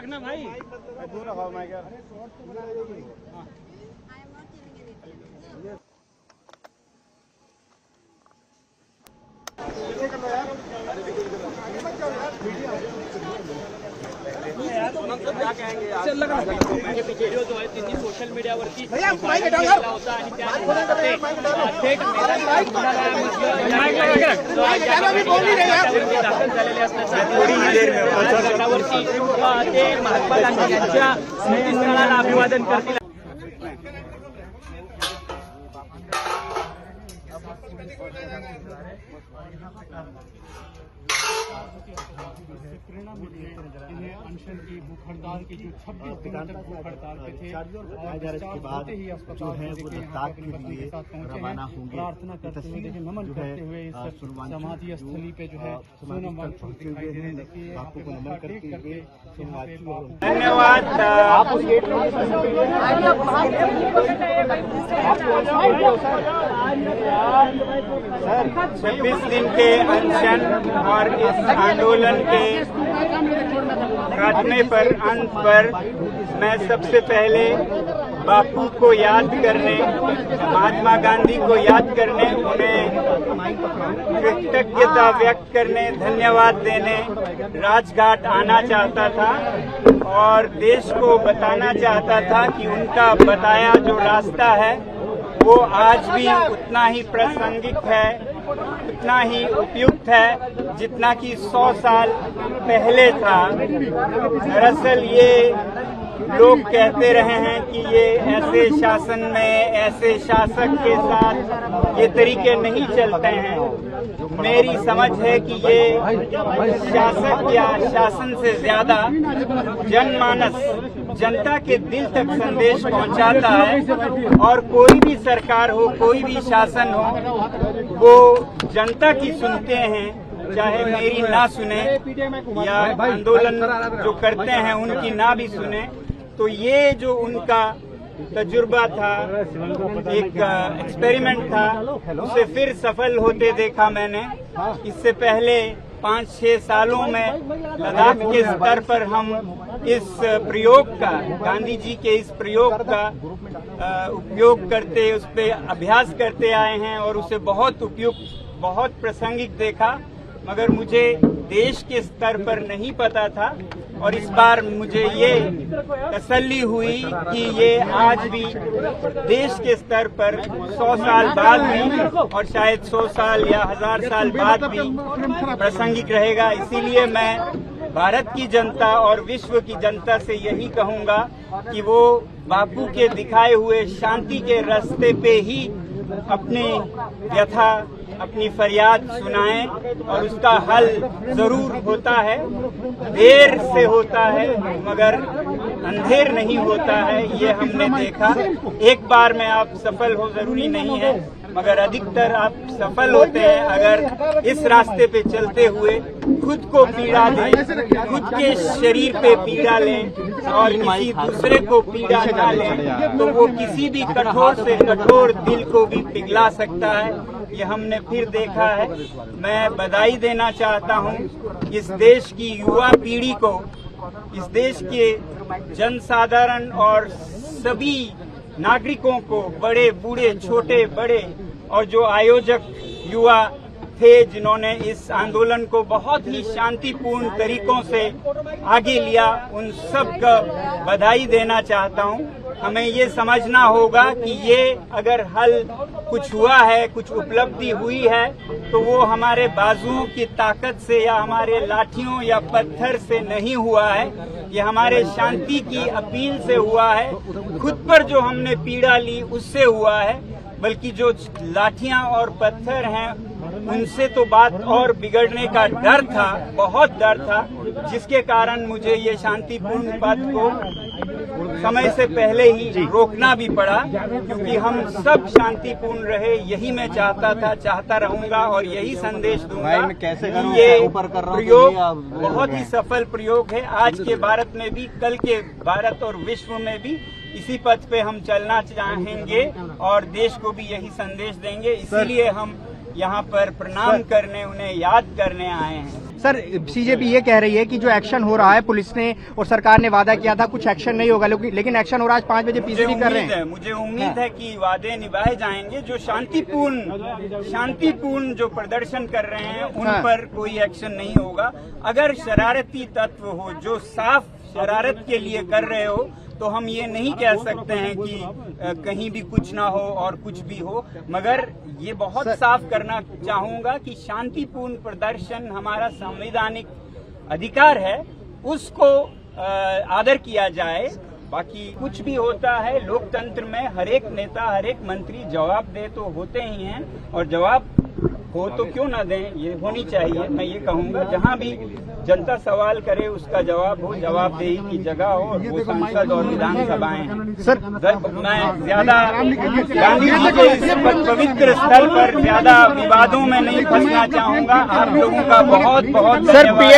रखना भाई। दूर रखो मैं क्या वीडियो जो आहे त्यांनी सोशल मीडियावरती दाखल झालेले असल्यावरती ते महात्मा गांधी यांच्या स्मृतीस्थळाला अभिवादन करतील. प्रेरणा मिली है इन्हें अनशन की भूख हड़ताल की जो 26 दिनों तक भूख हड़ताल पे थे और होते ही अस्पताल में रवाना होंगे, प्रार्थना करते हुए देखिए नमन करते हुए इस समाधि स्थली पे जो है सोनम वांगचुक दिखाई दे रहे हैं. आपको को नमन करते हुए धन्यवाद. सर 26 दिन के अनशन और इस आंदोलन के काटने पर अंत पर मैं सबसे पहले बापू को याद करने, महात्मा गांधी को याद करने, उन्हें कृतज्ञता व्यक्त करने, धन्यवाद देने राजघाट आना चाहता था और देश को बताना चाहता था कि उनका बताया जो रास्ता है वो आज भी उतना ही प्रासंगिक है, उतना ही उपयुक्त है जितना कि 100 साल पहले था. दरअसल ये लोग कहते रहे हैं कि ये ऐसे शासन में, ऐसे शासक के साथ ये तरीके नहीं चलते हैं. मेरी समझ है कि ये शासक या शासन से ज्यादा जनमानस, जनता के दिल तक संदेश पहुंचाता है और कोई भी सरकार हो, कोई भी शासन हो, वो जनता की सुनते हैं, चाहे मेरी ना सुने या आंदोलन जो करते हैं उनकी ना भी सुने. तो ये जो उनका तजुर्बा था, एक एक्सपेरिमेंट था, उसे फिर सफल होते देखा मैंने. इससे पहले 5-6 सालों में लद्दाख के स्तर पर हम इस प्रयोग का, गांधी जी के इस प्रयोग का उपयोग करते, उस पर अभ्यास करते आए हैं और उसे बहुत उपयुक्त, बहुत प्रासंगिक देखा. मगर मुझे देश के स्तर पर नहीं पता था और इस बार मुझे ये तसल्ली हुई कि ये आज भी देश के स्तर पर 100 साल बाद भी और शायद 100 साल या 1000 साल बाद भी प्रासंगिक रहेगा. इसीलिए मैं भारत की जनता और विश्व की जनता से यही कहूंगा कि वो बापू के दिखाए हुए शांति के रास्ते पे ही अपनी व्यथा, अपनी फरियाद सुनाएं और उसका हल जरूर होता है. देर से होता है मगर अंधेर नहीं होता है, ये हमने देखा. एक बार में आप सफल हो जरूरी नहीं है, मगर अधिकतर आप सफल होते हैं अगर इस रास्ते पे चलते हुए खुद को पीड़ा दें, खुद के शरीर पे पीड़ा लें और किसी दूसरे को पीड़ा ना लें, तो वो किसी भी कठोर से कठोर दिल को भी पिघला सकता है. ये हमने फिर देखा है. मैं बधाई देना चाहता हूँ इस देश की युवा पीढ़ी को, इस देश के जनसाधारण और सभी नागरिकों को, बड़े बूढ़े, छोटे बड़े, और जो आयोजक युवा थे जिन्होंने इस आंदोलन को बहुत ही शांतिपूर्ण तरीकों से आगे लिया, उन सब का बधाई देना चाहता हूँ. हमें ये समझना होगा कि ये अगर हल कुछ हुआ है, कुछ उपलब्धि हुई है, तो वो हमारे बाजुओं की ताकत से या हमारे लाठियों या पत्थर से नहीं हुआ है. ये हमारे शांति की अपील से हुआ है, खुद पर जो हमने पीड़ा ली उससे हुआ है. बल्कि जो लाठियां और पत्थर हैं उनसे तो बात और बिगड़ने का डर था, बहुत डर था, जिसके कारण मुझे ये शांतिपूर्ण पथ को समय से पहले ही रोकना भी पड़ा, क्योंकि हम सब शांतिपूर्ण रहे. यही मैं चाहता था, चाहता रहूंगा और यही संदेश दूंगा. ये प्रयोग बहुत ही सफल प्रयोग है. आज के भारत में भी, कल के भारत और विश्व में भी इसी पथ पे हम चलना चाहेंगे और देश को भी यही संदेश देंगे. इसीलिए हम यहाँ पर प्रणाम करने, उन्हें याद करने आए हैं. सर सीजेपी ये कह रही है कि जो एक्शन हो रहा है, पुलिस ने और सरकार ने वादा किया था कुछ एक्शन नहीं होगा, लेकिन एक्शन हो रहा है। आज 5 बजे पीसीबी कर रहे हैं। मुझे उम्मीद है कि वादे निभाए जाएंगे। जो शांतिपूर्ण जो प्रदर्शन कर रहे हैं उन पर कोई एक्शन नहीं होगा। अगर शरारती तत्व हो जो साफ शरारत के लिए कर रहे हो तो हम ये नहीं कह सकते हैं कि कहीं भी कुछ ना हो और कुछ भी हो, मगर ये बहुत साफ करना चाहूंगा कि शांतिपूर्ण प्रदर्शन हमारा संवैधानिक अधिकार है, उसको आदर किया जाए। बाकी कुछ भी होता है लोकतंत्र में, हर एक नेता हर एक मंत्री जवाब दे तो होते ही हैं, और जवाब हो तो क्यों ना दें, ये होनी चाहिए। मैं ये कहूंगा जहां भी जनता सवाल करे उसका जवाब हो, जवाबदेही की जगह हो, और वो संसद और विधानसभाएं हैं। सर मैं ज्यादा गांधी जी के इस पवित्र स्थल पर ज्यादा विवादों में नहीं फंसना चाहूंगा। आप लोगों का बहुत बहुत धन्यवाद।